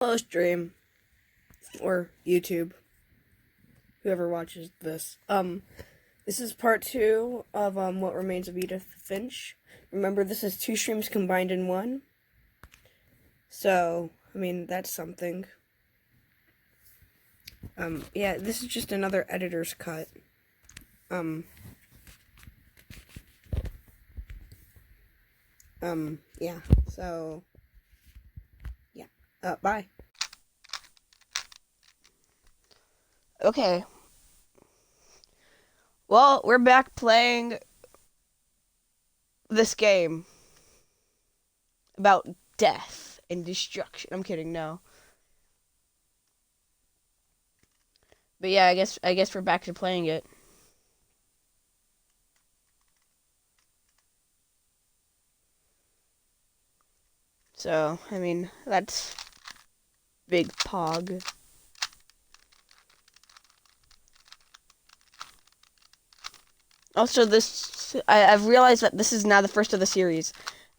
Hello, stream or YouTube, whoever watches this. This is part 2 of What Remains of Edith Finch. Remember, this is 2 streams combined in one. So, I mean, that's something. Yeah, this is just another editor's cut. Yeah, so, yeah, bye. Okay. Well, we're back playing this game about death and destruction. I'm kidding, no. But yeah, I guess we're back to playing it. So, I mean, that's big pog. Also, I've realized that this is now the first of the series.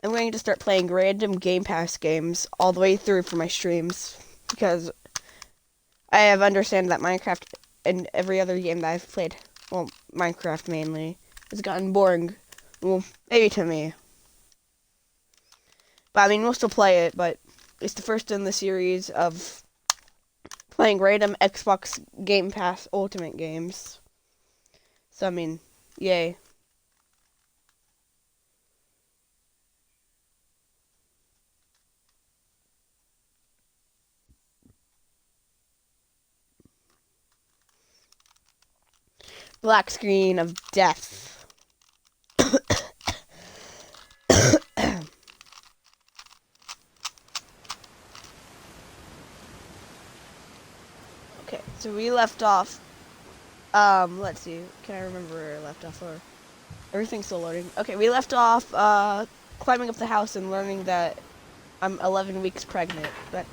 I'm going to start playing random Game Pass games all the way through for my streams, because I have understand that Minecraft and every other game that I've played, well, Minecraft mainly, has gotten boring. Well, maybe to me. But I mean, we'll still play it, but it's the first in the series of playing random Xbox Game Pass Ultimate games. So, I mean, yay. Black screen of death. Okay, so we left off. Let's see. Can I remember where I left off? Or everything's still loading. Okay, we left off climbing up the house and learning that I'm 11 weeks pregnant. But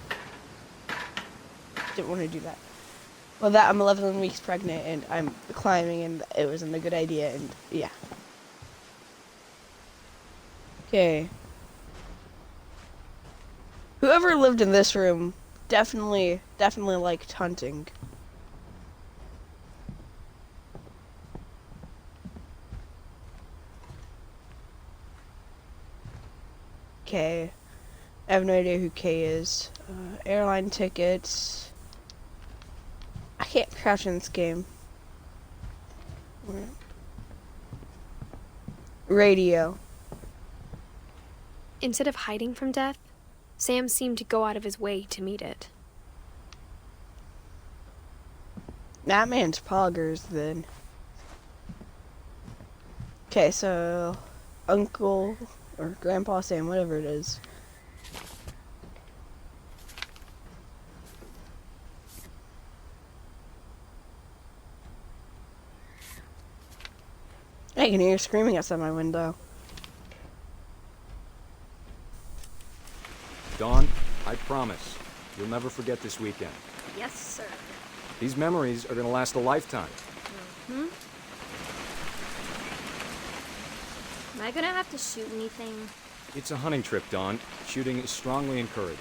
didn't want to do that. Well, that I'm 11 weeks pregnant and I'm climbing and it wasn't a good idea and yeah. Okay. Whoever lived in this room definitely liked hunting. Okay. I have no idea who K is. Airline tickets. I can't crouch in this game. Radio. Instead of hiding from death, Sam seemed to go out of his way to meet it. That man's poggers, then. Okay, so Uncle or Grandpa Sam, whatever it is. I can hear you screaming outside my window. Dawn, I promise, you'll never forget this weekend. Yes, sir. These memories are gonna last a lifetime. Am I gonna have to shoot anything? It's a hunting trip, Dawn. Shooting is strongly encouraged.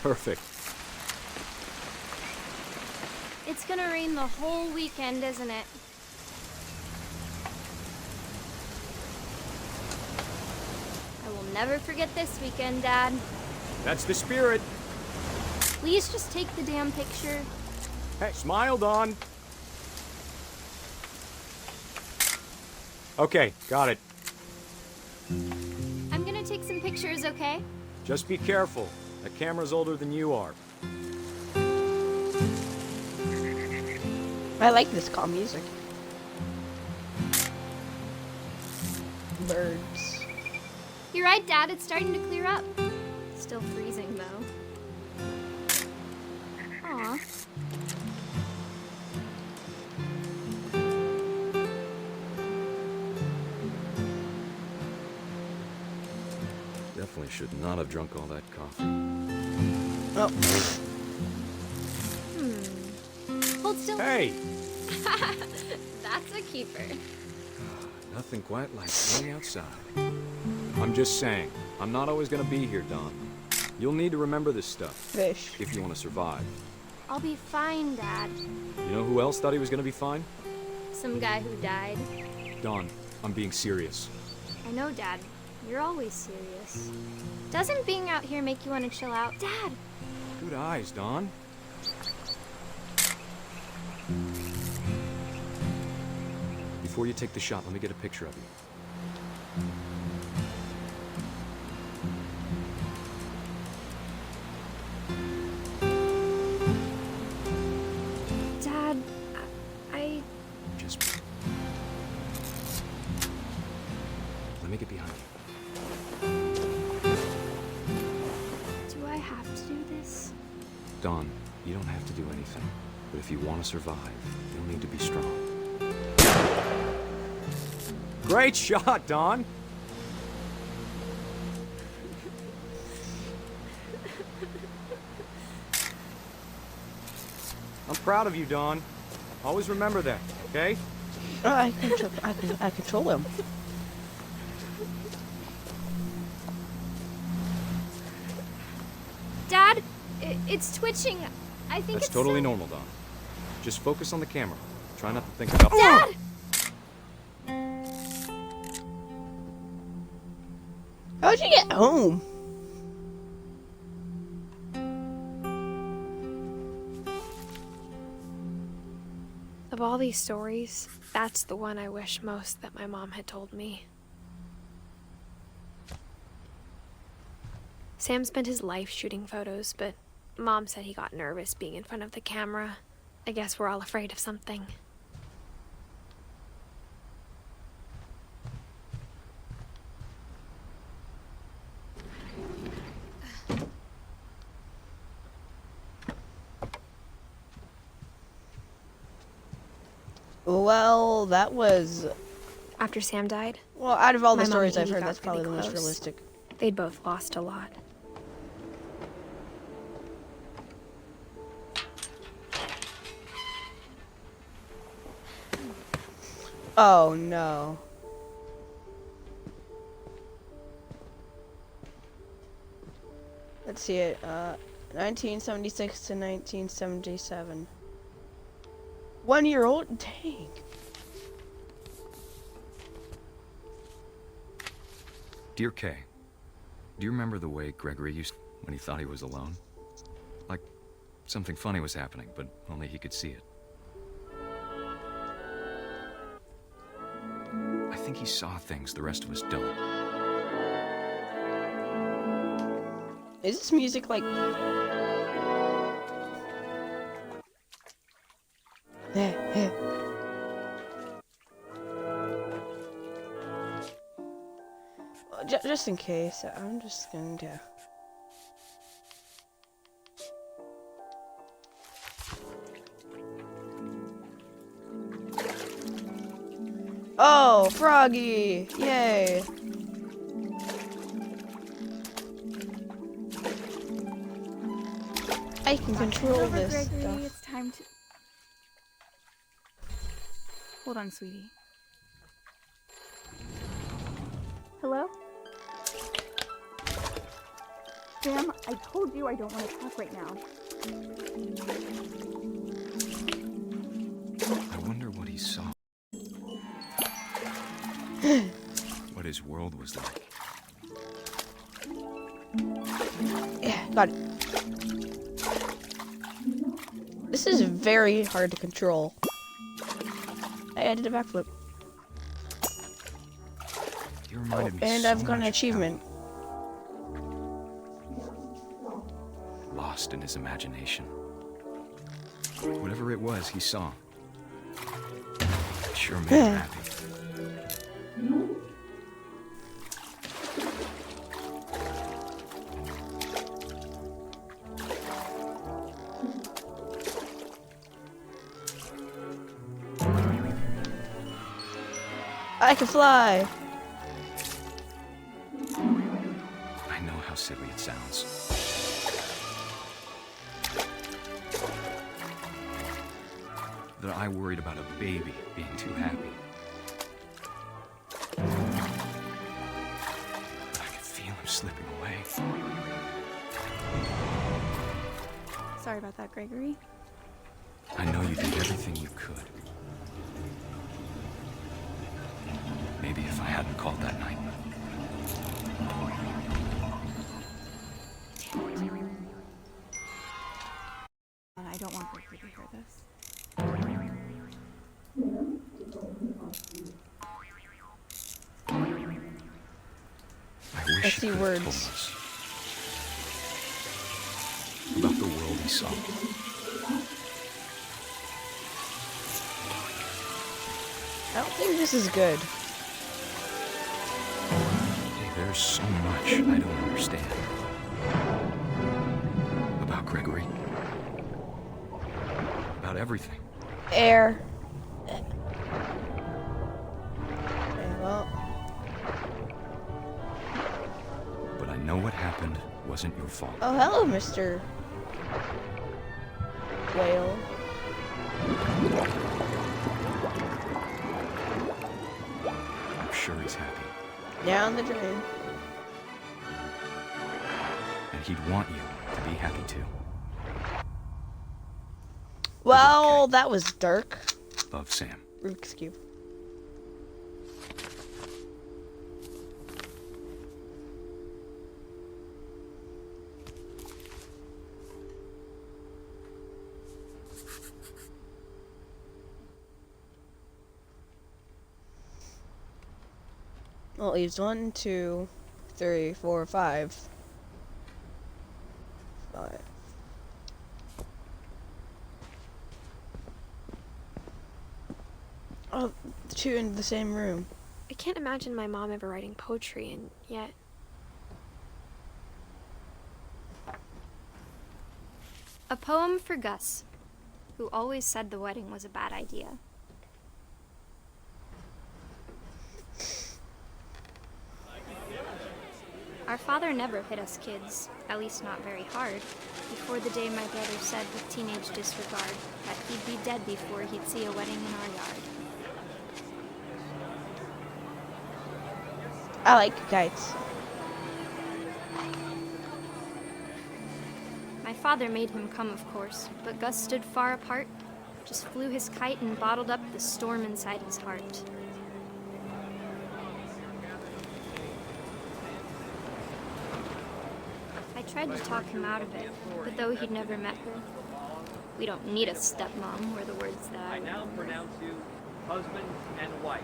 Perfect. It's gonna rain the whole weekend, isn't it? I will never forget this weekend, Dad. That's the spirit. Please just take the damn picture. Hey, smile, Dawn. Okay, got it. I'm gonna take some pictures, okay? Just be careful. The camera's older than you are. I like this calm music. Birds. You're right, Dad. It's starting to clear up. Still freezing, though. Aw. Definitely should not have drunk all that coffee. Oh. Hold still. Hey! That's a keeper. Nothing quite like being outside. I'm just saying, I'm not always gonna be here, Dawn. You'll need to remember this stuff Fish. if you want to survive. I'll be fine, Dad. You know who else thought he was gonna be fine? Some guy who died. Dawn, I'm being serious. I know, Dad. You're always serious. Doesn't being out here make you want to chill out? Dad! Good eyes, Dawn. Before you take the shot, let me get a picture of you. Dad, I... Just... Let me get behind you. Do I have to do this? Dawn, you don't have to do anything. But if you want to survive, you'll need to be strong. Great shot, Dawn! I'm proud of you, Dawn. Always remember that, okay? I control him. Dad, it's twitching. I think That's it's totally so- normal, Dawn. Just focus on the camera. Try not to think about... Dad! How'd you get home? Of all these stories, that's the one I wish most that my mom had told me. Sam spent his life shooting photos, but Mom said he got nervous being in front of the camera. I guess we're all afraid of something. Well, that was... After Sam died, Well, out of all the My mom stories and I've Edie heard, got that's probably the really most close. realistic. they'd both lost a lot. Oh, no. Let's see it. 1976 to 1977. 1 year old? Dang. Dear Kay, do you remember the way Gregory used when he thought he was alone? Like something funny was happening, but only he could see it. I think he saw things the rest of us don't. Is this music like... Well, just in case, I'm just going to... Oh, Froggy! Yay! I can control Over, this Gregory. stuff. It's time to... Hold on, sweetie. Hello? Sam, I told you I don't want to talk right now. I wonder what he saw. What his world was like. Yeah, got it. This is very hard to control. I did a backflip. He reminded me And so I've got an much of achievement. Hal. Lost in his imagination. Whatever it was he saw. It sure made him happy. I can fly! I know how silly it sounds. That I worried about a baby being too happy. But I could feel him slipping away. Sorry about that, Gregory. I know you did everything you could. Maybe if I hadn't called that night. I don't want Gregory to hear this. I wish I he see could have words. told us about the world he saw. I don't think this is good. Hey, there's so much I don't understand. About Gregory. About everything. Air. Okay, well, But I know what happened wasn't your fault. oh, hello, Mr. Whale. I'm sure he's happy. Down the drain. And he'd want you to be happy too. Well, that was dark. Love, Sam. Rubik's Cube. Well, it leaves 1, 2, 3, 4, 5. 5. Oh, the two in the same room. I can't imagine my mom ever writing poetry, and yet. A poem for Gus, who always said the wedding was a bad idea. Our father never hit us kids, at least not very hard, before the day my brother said with teenage disregard that he'd be dead before he'd see a wedding in our yard. I like kites. My father made him come, of course, but Gus stood far apart, just flew his kite and bottled up the storm inside his heart. I tried to talk him out of it, but though he'd never met her, we don't need a stepmom were the words that I now pronounce you husband and wife.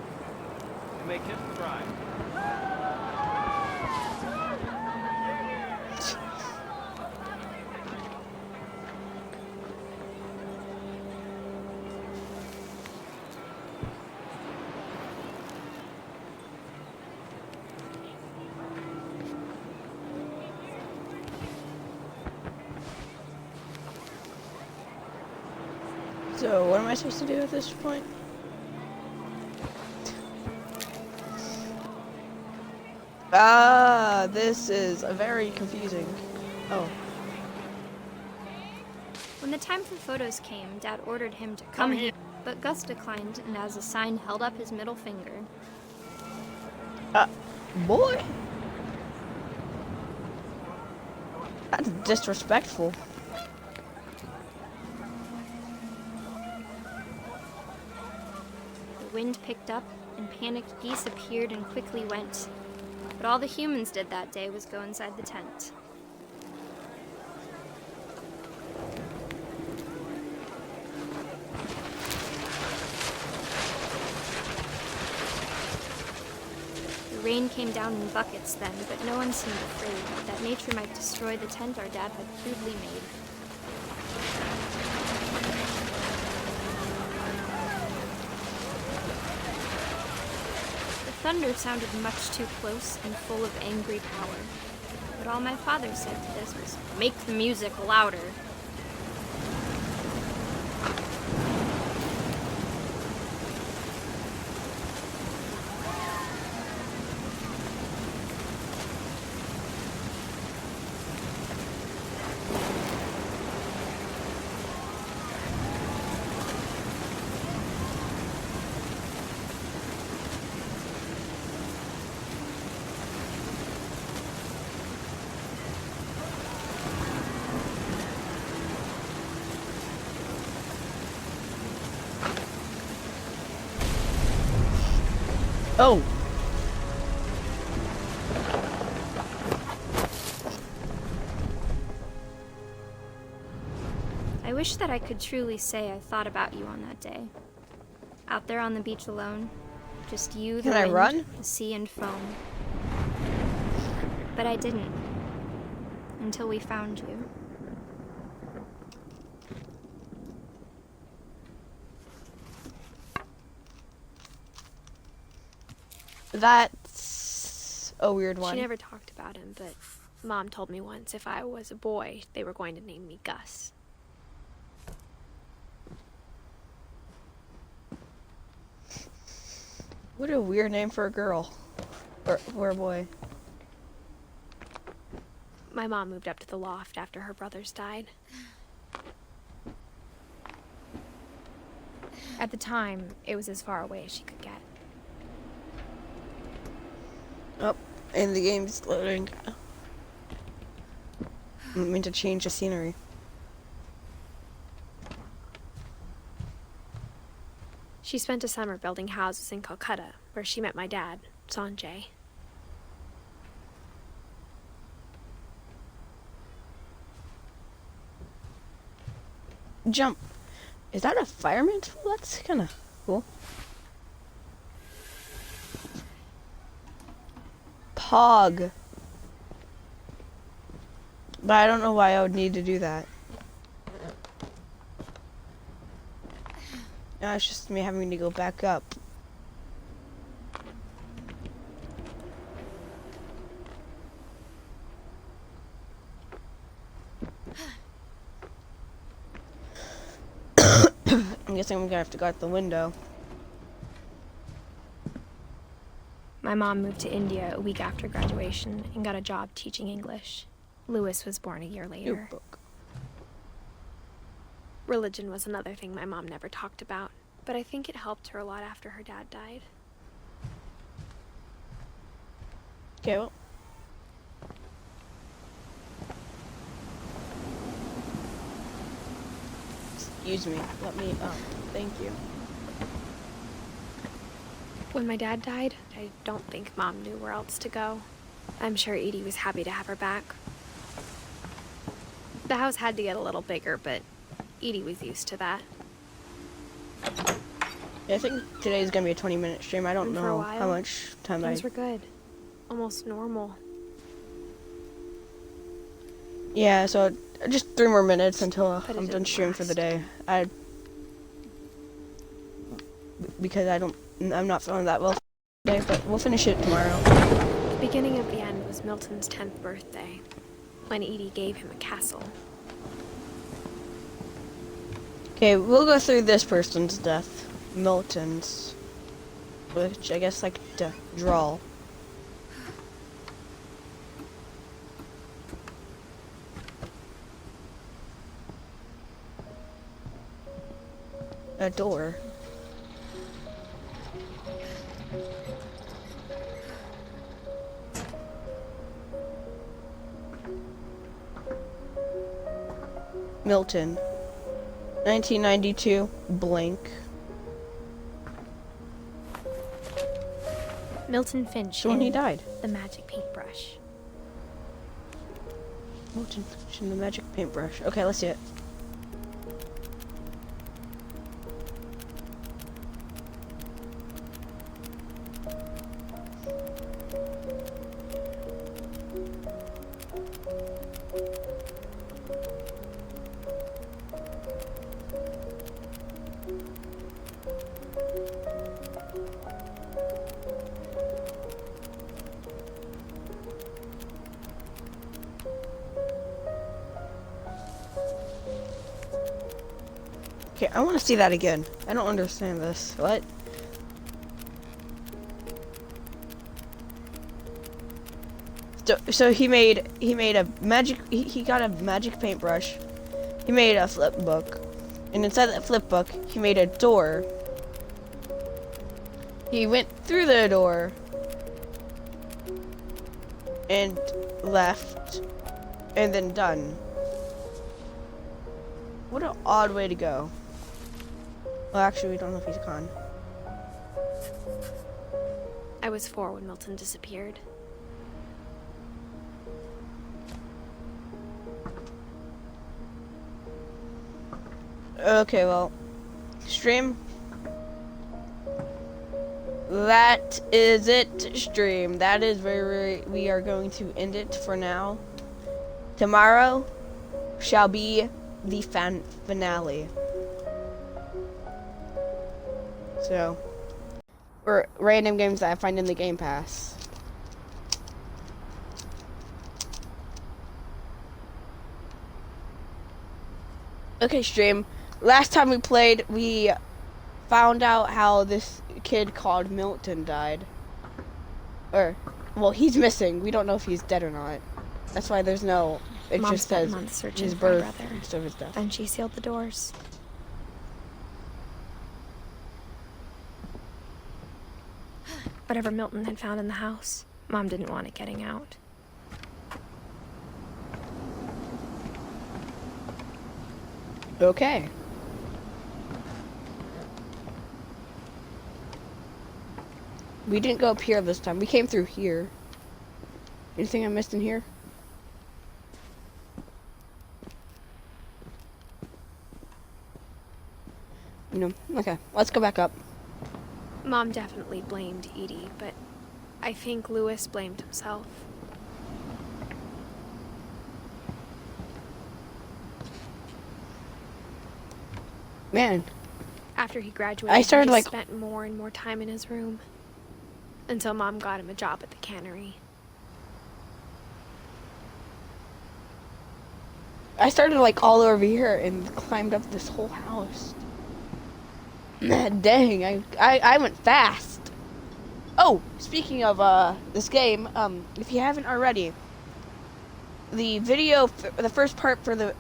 You may kiss the bride. So, what am I supposed to do at this point? Ah, this is a very confusing. Oh. When the time for photos came, Dad ordered him to come here, but Gus declined and as a sign held up his middle finger. Boy. That's disrespectful. The wind picked up, and panicked geese appeared and quickly went. But all the humans did that day was go inside the tent. The rain came down in buckets then, but no one seemed afraid that nature might destroy the tent our dad had crudely made. The thunder sounded much too close and full of angry power. But all my father said to this was, "Make the music louder." Oh! I wish that I could truly say I thought about you on that day. Out there on the beach alone, just you, the Can I wind, run? the sea and foam. But I didn't. Until we found you. That's a weird one. She never talked about him, but Mom told me once if I was a boy, they were going to name me Gus. What a weird name for a girl. Or for a boy. My mom moved up to the loft after her brothers died. At the time, it was as far away as she could get. Oh, and the game's loading. I mean to change the scenery. She spent a summer building houses in Calcutta, where she met my dad, Sanjay. Jump. Is that a fireman tool? That's kind of cool. Pog. But I don't know why I would need to do that. No, it's just me having to go back up. I'm guessing I'm gonna have to go out the window. My mom moved to India a week after graduation and got a job teaching English. Lewis was born a year New later. book. Religion was another thing my mom never talked about, but I think it helped her a lot after her dad died. Okay, well. Excuse me. Let me up. Thank you. When my dad died, I don't think Mom knew where else to go. I'm sure Edie was happy to have her back. The house had to get a little bigger, but Edie was used to that. Yeah, I think today's gonna be a 20-minute stream. I don't And for a know while, how much time Things were good. Almost normal. Yeah, so just 3 more minutes until But it I'm done didn't streaming for the last. day. Because I'm not feeling that well today, but we'll finish it tomorrow. The beginning of the end was Milton's 10th birthday, when Edie gave him a castle. Okay, we'll go through this person's death. Milton's. Which I guess like to draw. A door. Milton. 1992, blank. Milton Finch So when he in died. The Magic Paintbrush. Milton and the magic paintbrush. Okay, let's see it. Okay, I want to see that again. I don't understand this. What? So he made a magic. He got a magic paintbrush. He made a flip book, and inside that flip book, he made a door. He went through the door and left, and then done. What an odd way to go. Well, actually, we don't know if he's gone. I was 4 when Milton disappeared. Okay, well, stream. That is it, stream. That is where we are going to end it for now. Tomorrow shall be the finale. So, or random games that I find in the Game Pass. Okay, stream. Last time we played, we found out how this kid called Milton died. Or, well, he's missing. We don't know if he's dead or not. That's why there's no. It Mom just spent says months searching his for my birth brother. instead of his death. Then she sealed the doors. Whatever Milton had found in the house, Mom didn't want it getting out. Okay. We didn't go up here this time. We came through here. Anything I missed in here? No. Okay, let's go back up. Mom definitely blamed Edie, but I think Lewis blamed himself. Man, After he graduated, I started, he like- spent more and more time in his room. Until Mom got him a job at the cannery. I started like all over here and climbed up this whole house. Dang, I went fast. Oh, speaking of this game, if you haven't already, the video, the first part for the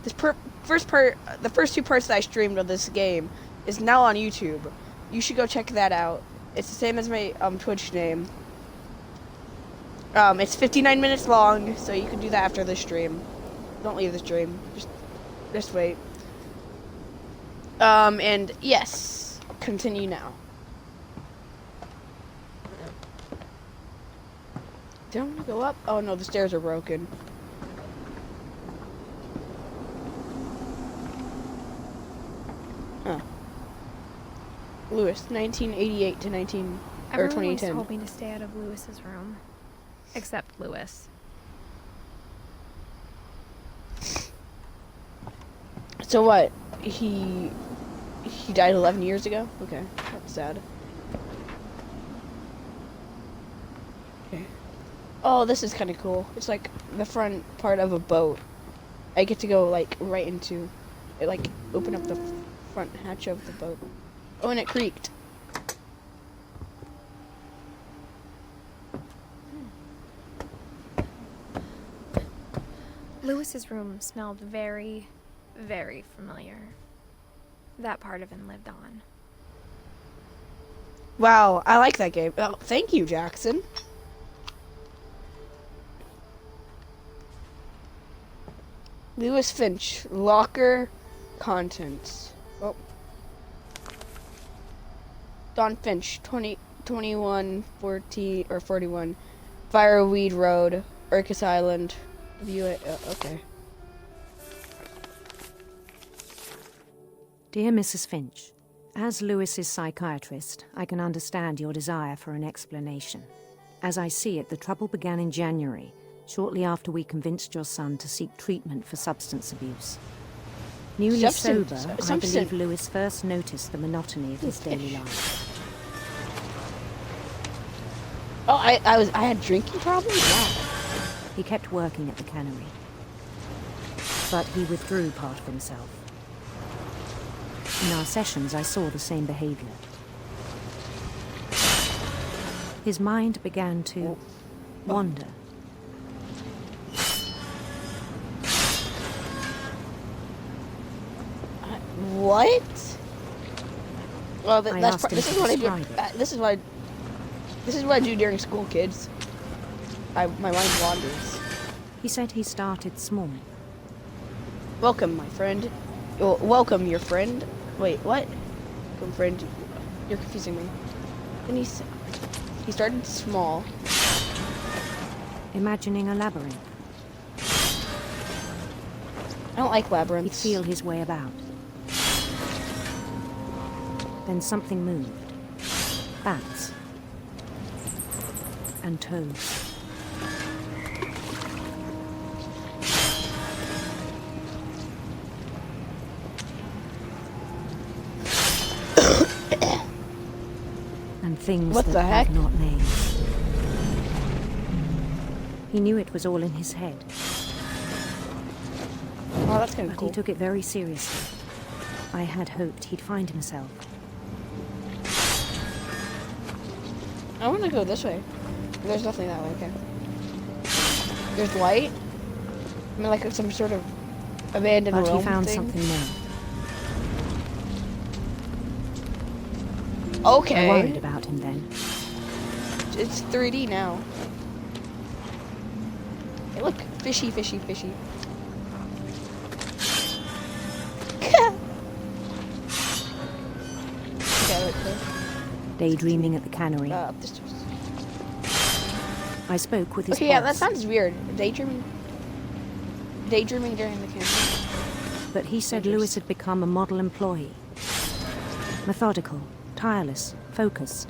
the first 2 parts that I streamed of this game is now on YouTube. You should go check that out. It's the same as my Twitch name. It's 59 minutes long, so you can do that after the stream. Don't leave the stream. Just wait. And yes, continue now. Do I want to go up? Oh no, the stairs are broken. Huh. Lewis, 1988 to Everyone 2010. always told me to stay out of Lewis's room. Except Lewis. So what? He died 11 years ago? Okay, that's sad. Okay. Oh, this is kind of cool. It's like the front part of a boat. I get to go like right into it, like open up the front hatch of the boat. Oh, and it creaked. Lewis's room smelled very, very familiar. That part of him lived on. Wow, I like that game. Oh, thank you, Jackson. Lewis Finch, locker contents. Oh. Don Finch, 21, 40, or 41. Fireweed Road, Urcus Island. View it. Okay. Dear Mrs. Finch, as Lewis's psychiatrist, I can understand your desire for an explanation. As I see it, the trouble began in January, shortly after we convinced your son to seek treatment for substance abuse. Newly sober, I believe Lewis first noticed the monotony of his daily life. Oh, I had drinking problems? Wow. He kept working at the cannery, but he withdrew part of himself. In our sessions, I saw the same behavior. His mind began to wander. What? Well, I that's asked him this to is what I do. describe it. This is what I do during school, kids. My mind wanders. He said he started small. Welcome, my friend. Well, welcome, your friend. Wait, what? Welcome, friend. You're confusing me. And He started small. Imagining a labyrinth, I don't like he'd labyrinths. feel his way about. Then something moved. Bats. And toads. And things What that the heck? have not names. He knew it was all in his head, Oh, that's kind of but cool. he took it very seriously. I had hoped he'd find himself. I want to go this way. There's nothing that way, okay. There's light. I mean, like some sort of abandoned But room he found thing. something more. Okay. I worried about him then. It's 3D now. Hey, look, fishy, fishy, fishy. Okay, look there. Daydreaming at the cannery, Up the stairs. I spoke with his Okay, yeah, that boss, sounds weird. Daydreaming. Daydreaming during the camera. but he said Lewis had become a model employee. Methodical, tireless, focused.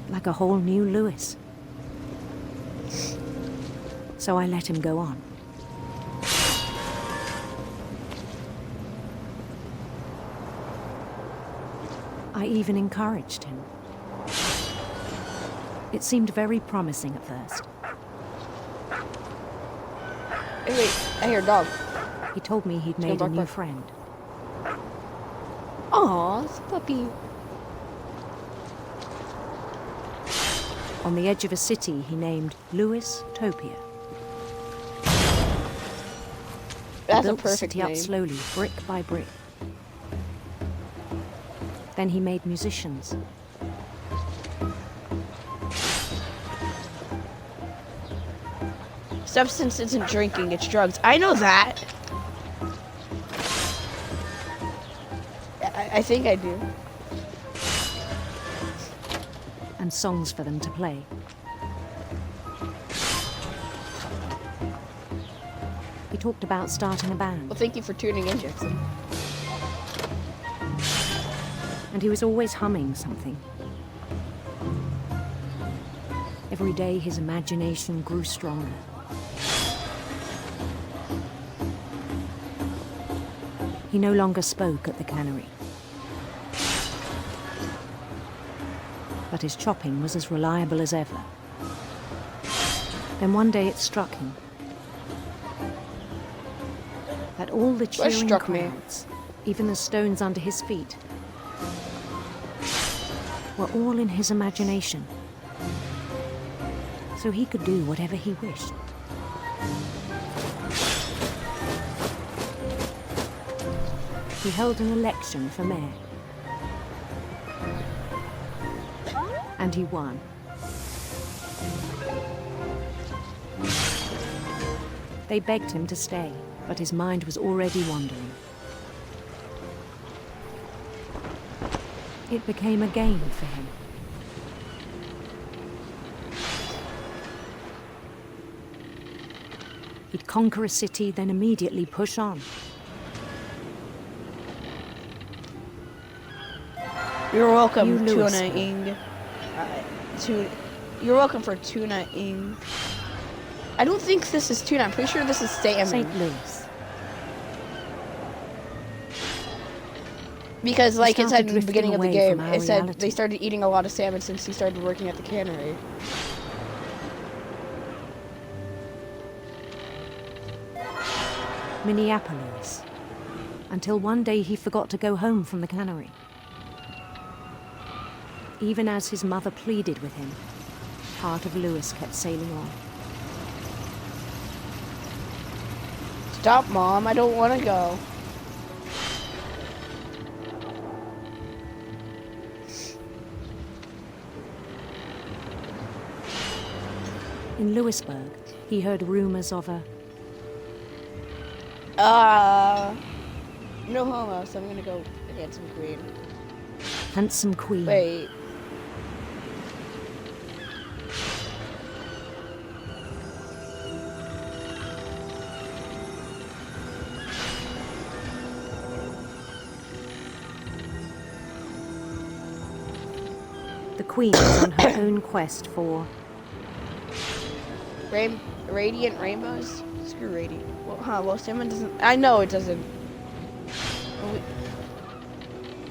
Like a whole new Lewis. So I let him go on. I even encouraged him. It seemed very promising at first. Hey, wait, I hear a dog. He told me he'd made a bark, new bark. friend. Aw, it's a puppy. On the edge of a city he named Lewis Topia. That's a Built the perfect city up name. slowly, brick by brick. Then he made musicians. Substance isn't drinking, it's drugs. I know that. I think I do. And songs for them to play. He talked about starting a band, Well, thank you for tuning in, Jackson. and he was always humming something. Every day his imagination grew stronger. He no longer spoke at the cannery. But his chopping was as reliable as ever. Then one day it struck him that all the cheering struck me? crowds, even the stones under his feet, were all in his imagination. So he could do whatever he wished. He held an election for mayor. And he won. They begged him to stay, but his mind was already wandering. It became a game for him. He'd conquer a city, then immediately push on. You're welcome, You Tuna Lewis. Ing. You're welcome for Tuna Ing. I don't think this is Tuna. I'm pretty sure this is salmon. St. Louis. Because, like it started said in the drifting beginning of the away game, from our it said reality. they started eating a lot of salmon since he started working at the cannery. Minneapolis. Until one day he forgot to go home from the cannery. Even as his mother pleaded with him, part of Lewis kept sailing on. Stop, Mom. I don't want to go. In Lewisburg, he heard rumors of a No homo, so I'm gonna go get some green. Handsome queen. Wait. The queen is on her own quest for... Radiant rainbows? Screw radiant. Well, salmon doesn't. I know it doesn't.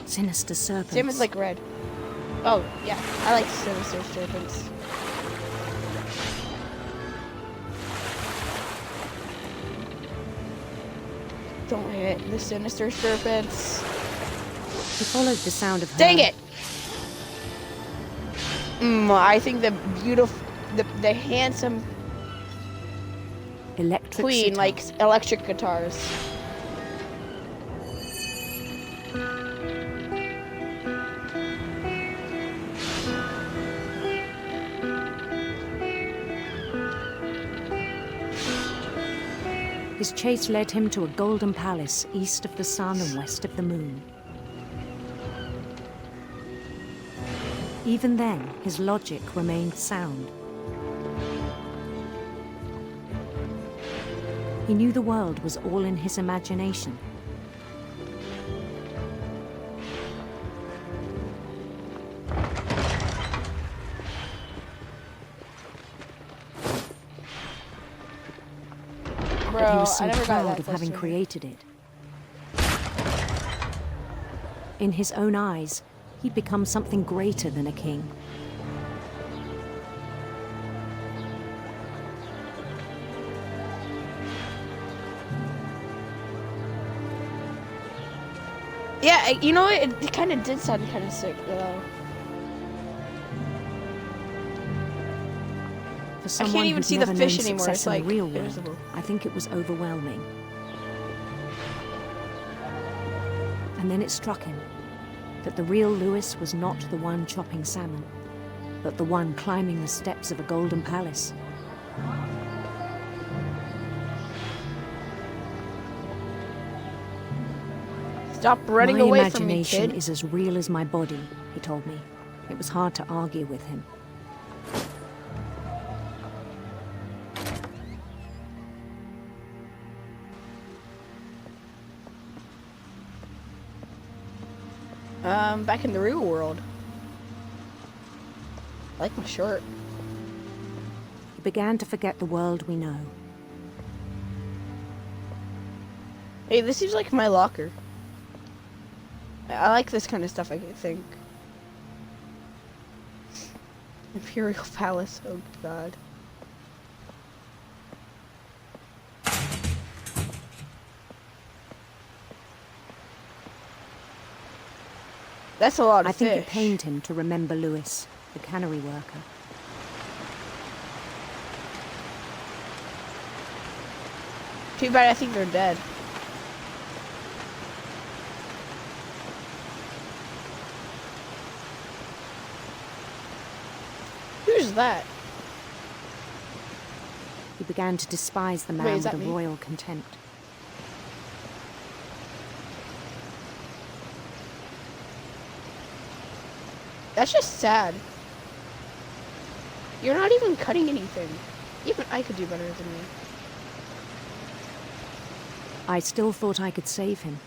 sinister serpents. Salmon's like red. Oh, yeah. I like sinister serpents. Don't hit the sinister serpents. He followed the sound of her. Dang it! I think the beautiful, the handsome Electric queen sitar. likes electric guitars. His chase led him to a golden palace east of the sun and west of the moon. Even then, his logic remained sound. He knew the world was all in his imagination. Bro, But he was so I never got proud that of having close to it. created it. In his own eyes, he'd become something greater than a king. Yeah, you know what? It kind of did sound kind of sick, though. For someone even who'd see the never fish known anymore, success it's in like the real world, invisible. I think it was overwhelming. And then it struck him that the real Lewis was not the one chopping salmon, but the one climbing the steps of a golden palace. Stop running My away from me, imagination kid. is as real as my body, he told me. It was hard to argue with him. Back in the real world. I like my shirt. He began to forget the world we know. Hey, this seems like my locker. I like this kind of stuff, I think. Imperial Palace, oh god. That's a lot of I think fish. it pained him to remember Lewis, the cannery worker. Too bad I think they're dead. Who's that? He began to despise the man Wait, with is that a me? royal contempt. That's just sad. You're not even cutting anything. Even I could do better than you. I still thought I could save him.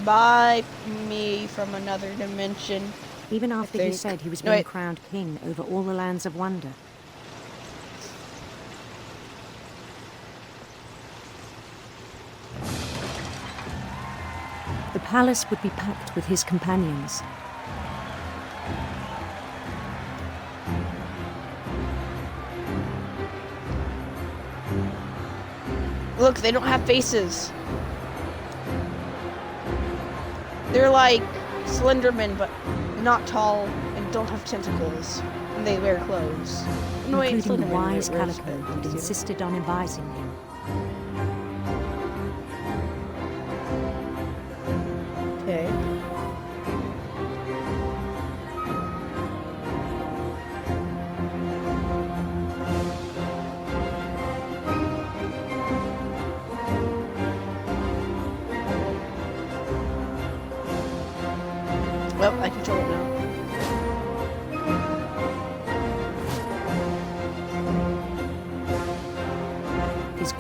Buy me from another dimension. Even after he think. said he was No, being wait. crowned king over all the lands of wonder. The palace would be packed with his companions. Look, they don't have faces. They're like Slenderman, but not tall and don't have tentacles. And they wear clothes. No, wait, Including the Slenderman wise wears Calico who'd clothes. insisted on advising him. Okay.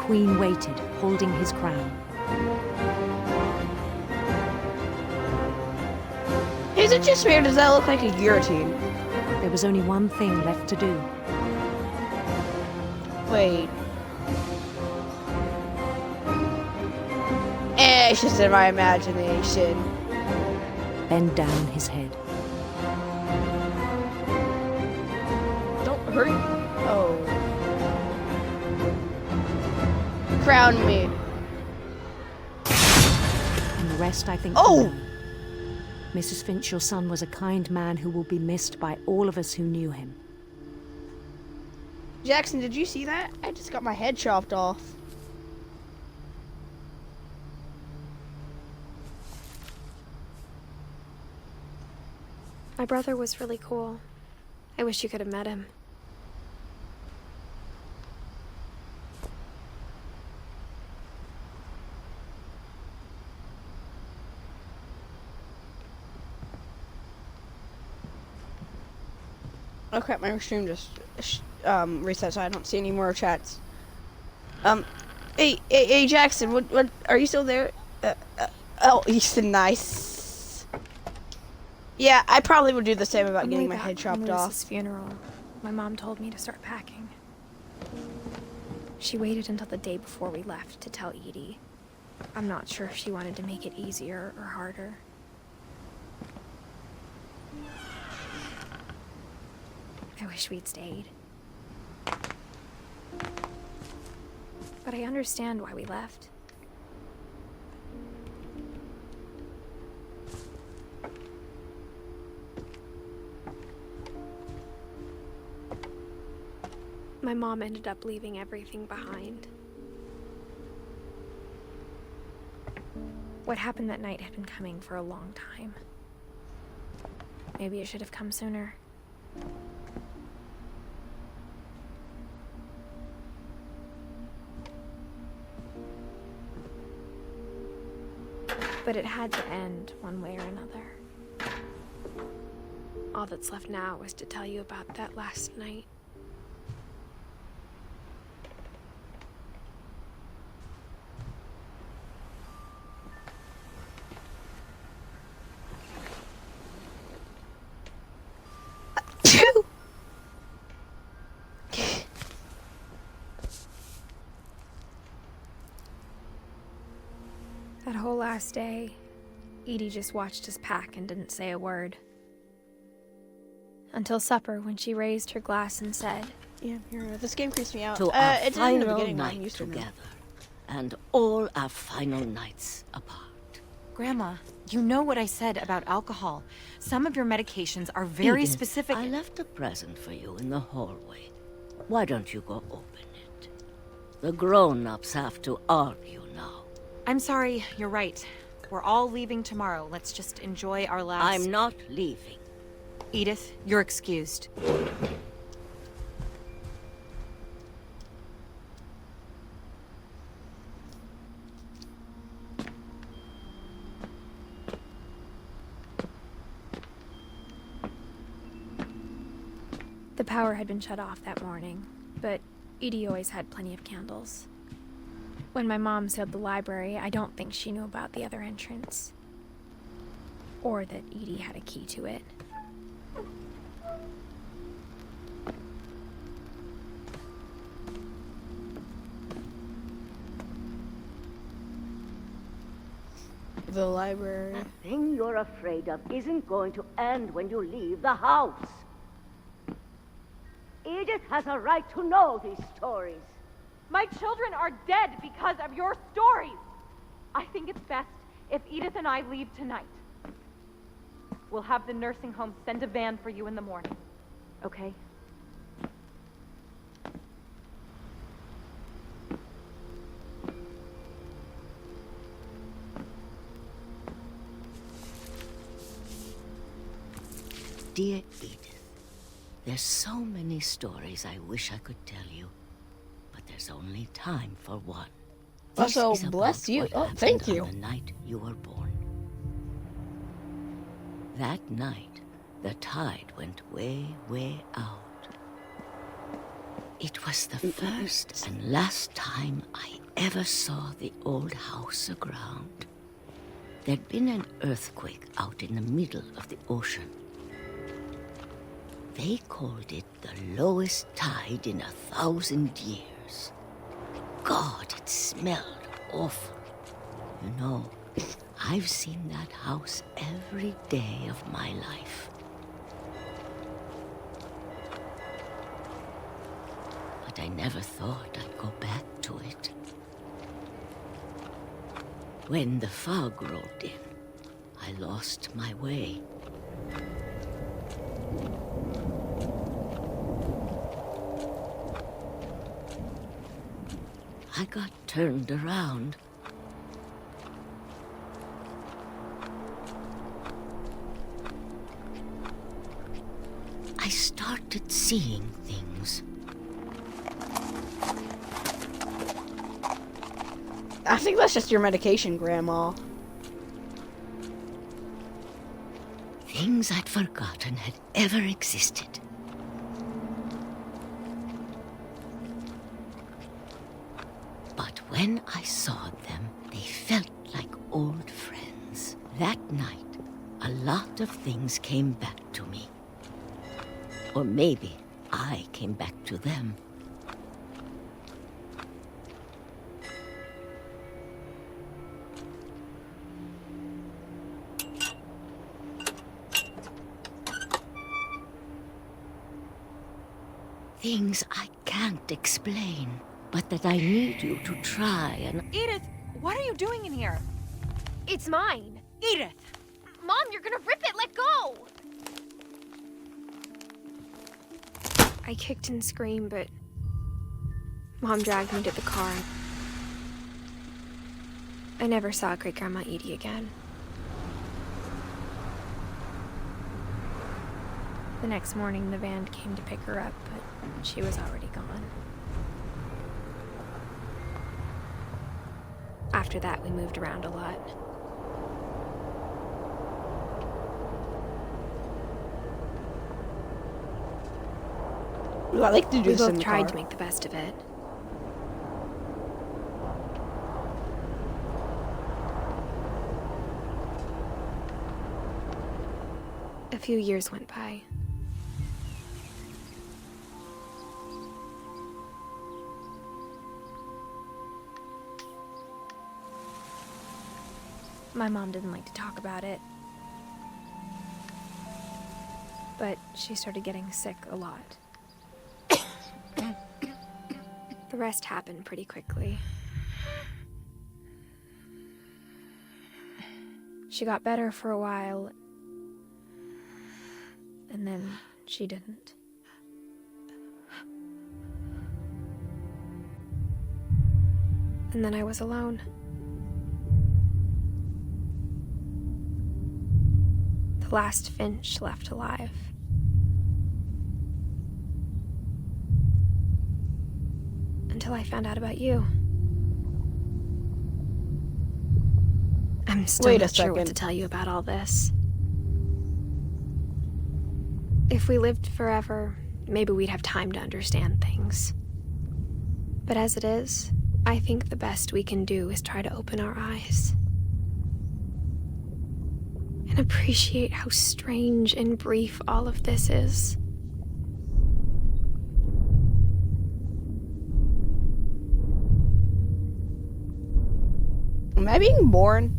queen waited, holding his crown. Is it just me or does that look like a guillotine? There was only one thing left to do. Wait. It's just in my imagination. Bend down his head. Don't hurt. Oh. Crown me. And the rest, I think, Oh! you know. Mrs. Finch, your son was a kind man who will be missed by all of us who knew him. Jackson, did you see that? I just got my head chopped off. My brother was really cool. I wish you could have met him. Oh crap, my stream just reset, so I don't see any more chats. Hey, Jackson, what, are you still there? Oh, Easton, nice. Yeah, I probably would do the same about getting my head chopped off. Lewis's funeral, my mom told me to start packing. She waited until the day before we left to tell Edie. I'm not sure if she wanted to make it easier or harder. I wish we'd stayed. But I understand why we left. My mom ended up leaving everything behind. What happened that night had been coming for a long time. Maybe it should have come sooner. But it had to end one way or another. All that's left now is to tell you about that last night. That whole last day, Edie just watched us pack and didn't say a word. Until supper, when she raised her glass and said, Yeah, this game creeps me out. To our It did in the final beginning, I'm night used to it now. together, and all our final nights apart. Grandma, you know what I said about alcohol. Some of your medications are very Edith, specific. I left a present for you in the hallway. Why don't you go open it? The grown-ups have to argue now. I'm sorry, you're right. We're all leaving tomorrow. Let's just enjoy our last... I'm not leaving. Edith, you're excused. the power had been shut off that morning, but Edie always had plenty of candles. When my mom sealed the library, I don't think she knew about the other entrance. Or that Edie had a key to it. The library. The thing you're afraid of isn't going to end when you leave the house. Edith has a right to know these stories. My children are dead because of your stories. I think it's best if Edith and I leave tonight. We'll have the nursing home send a van for you in the morning. Okay? Dear Edith, there's so many stories I wish I could tell you, but there's only time for one. This Also, is about bless you. what Oh, happened thank on you. the night you were born. That night, the tide went way, way out. It was the first and last time I ever saw the old house aground. There'd been an earthquake out in the middle of the ocean. They called it the lowest tide in 1,000 years. God, it smelled awful. You know, I've seen that house every day of my life. But I never thought I'd go back to it. When the fog rolled in, I lost my way. I got turned around. I started seeing things. I think that's just your medication, Grandma. Things I'd forgotten had ever existed. But when I saw them, they felt like old friends. That night, a lot of things came back to me. Or maybe I came back to them. Things I can't explain, but that I need you to try and... Edith, what are you doing in here? It's mine. Edith! Mom, you're gonna rip it! Let go! I kicked and screamed, but Mom dragged me to the car. I never saw Great-Grandma Edie again. The next morning, the van came to pick her up, but she was already gone. After that, we moved around a lot. Ooh, I like to do We this in both the tried car. to make the best of it. A few years went by. My mom didn't like to talk about it. But she started getting sick a lot. The rest happened pretty quickly. She got better for a while, and then she didn't. And then I was alone. The last finch left alive. Until I found out about you. I'm still Wait a not sure what to second. tell you about all this. If we lived forever, maybe we'd have time to understand things. But as it is, I think the best we can do is try to open our eyes. And appreciate how strange and brief all of this is. Am I being born?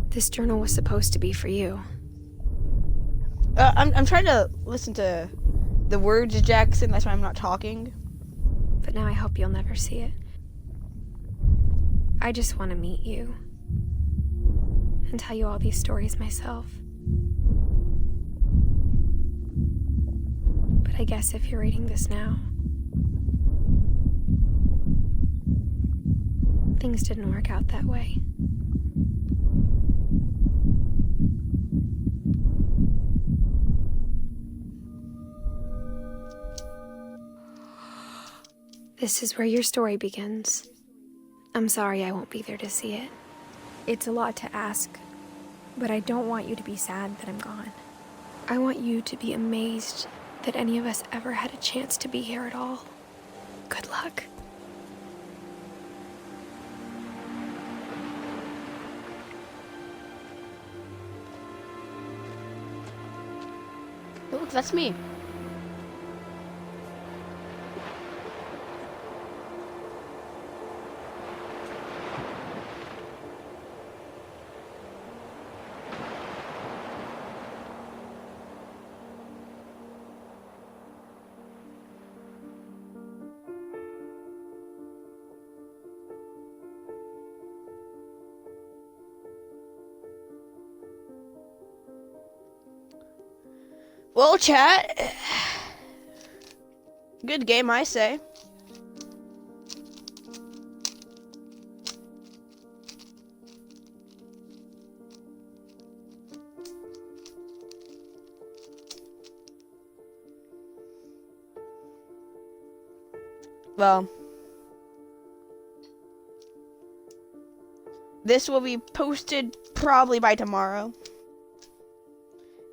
This journal was supposed to be for you. I'm trying to listen to the words, Jackson. That's why I'm not talking. But now I hope you'll never see it. I just want to meet you. And tell you all these stories myself. But I guess if you're reading this now, things didn't work out that way. This is where your story begins. I'm sorry I won't be there to see it. It's a lot to ask, but I don't want you to be sad that I'm gone. I want you to be amazed that any of us ever had a chance to be here at all. Good luck. Oh, look, that's me. Well, chat. Good game, I say. Well, this will be posted probably by tomorrow.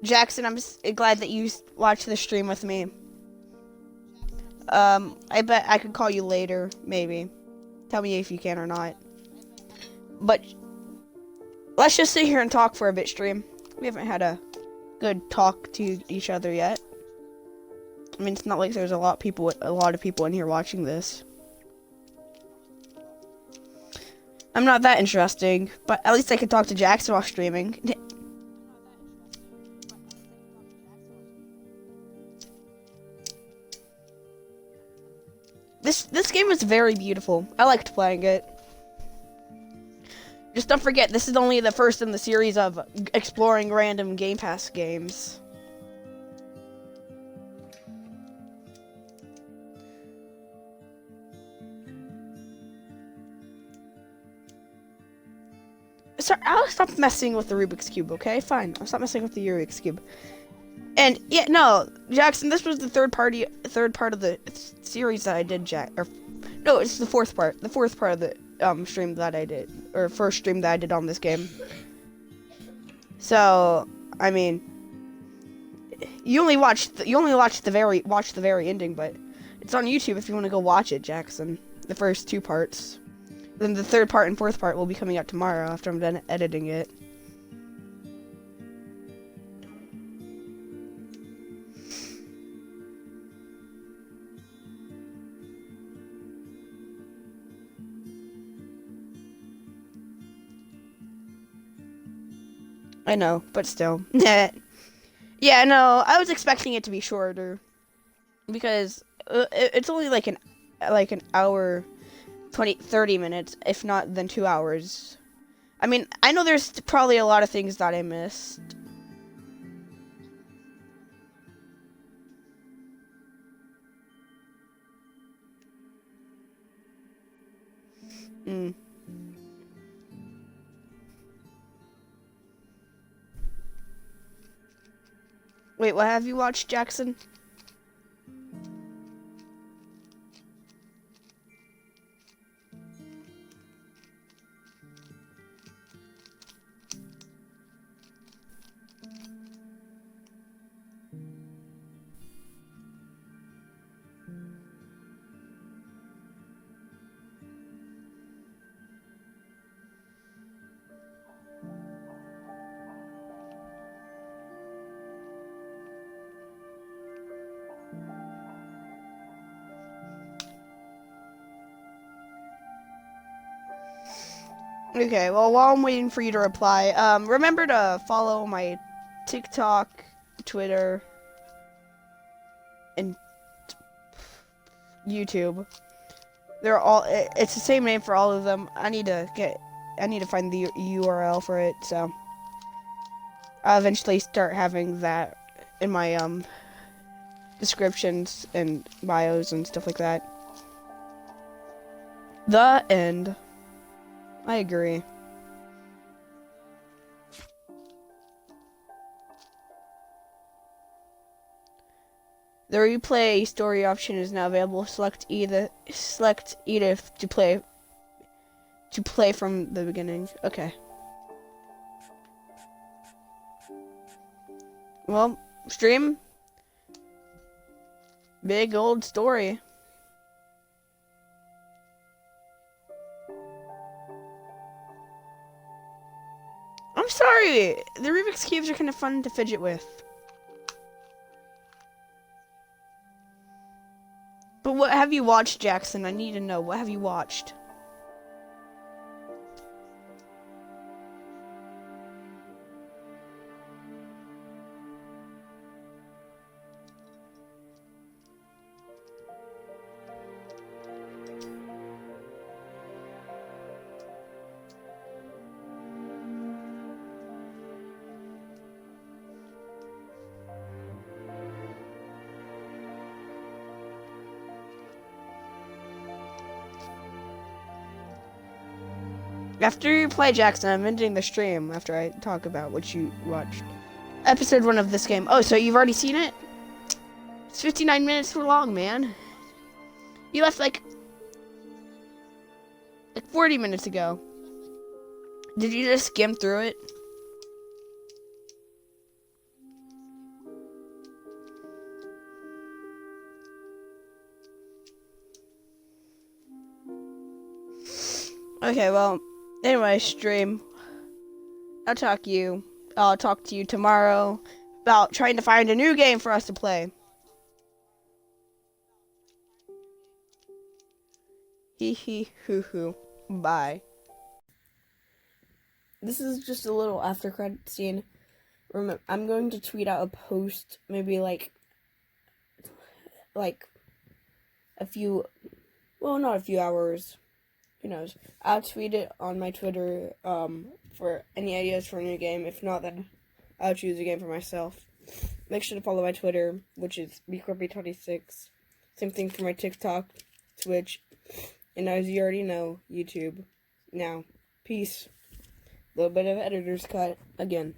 Jackson, I'm glad that you watched the stream with me. I bet I could call you later, maybe. Tell me if you can or not. But let's just sit here and talk for a bit, stream. We haven't had a good talk to each other yet. I mean, it's not like there's a lot of people in here watching this. I'm not that interesting, but at least I can talk to Jackson while streaming. This game is very beautiful. I liked playing it. Just don't forget, this is only the first in the series of exploring random Game Pass games. Sorry, I'll stop messing with the Rubik's Cube, okay? Fine, I'll stop messing with the Rubik's Cube. And yeah, no, Jackson, this was the third part of the series that I did, no, it's the fourth part of the stream that I did, or first stream that I did on this game. So, I mean, you only watched the very ending, but it's on YouTube if you want to go watch it, Jackson. The first two parts. Then the third part and fourth part will be coming out tomorrow after I'm done editing it. I know, but still. Yeah, no, I was expecting it to be shorter. Because it's only like an hour, 30 minutes, if not then 2 hours. I mean, I know there's probably a lot of things that I missed. Wait, what have you watched, Jackson? Okay, well, while I'm waiting for you to reply, remember to follow my TikTok, Twitter, and YouTube. They're all, it's the same name for all of them. I need to find the URL for it, so I'll eventually start having that in my, descriptions and bios and stuff like that. The end. I agree. The replay story option is now available. Select Edith to play from the beginning. Okay. Well, stream. Big old story. I'm sorry. The Rubik's Cubes are kind of fun to fidget with. But what have you watched, Jackson? I need to know. What have you watched? After you play, Jackson, I'm ending the stream after I talk about what you watched. Episode 1 of this game. Oh, so you've already seen it? It's 59 minutes too long, man. You left like 40 minutes ago. Did you just skim through it? Okay, well, anyway, stream. I'll talk to you tomorrow about trying to find a new game for us to play. Hee hee hoo hoo. Bye. This is just a little after credit scene. Remember, I'm going to tweet out a post, maybe like a few, well, not a few hours. Who knows? I'll tweet it on my Twitter for any ideas for a new game. If not, then I'll choose a game for myself. Make sure to follow my Twitter, which is BeCrippy26. Same thing for my TikTok, Twitch, and as you already know, YouTube. Now, peace. Little bit of editor's cut again.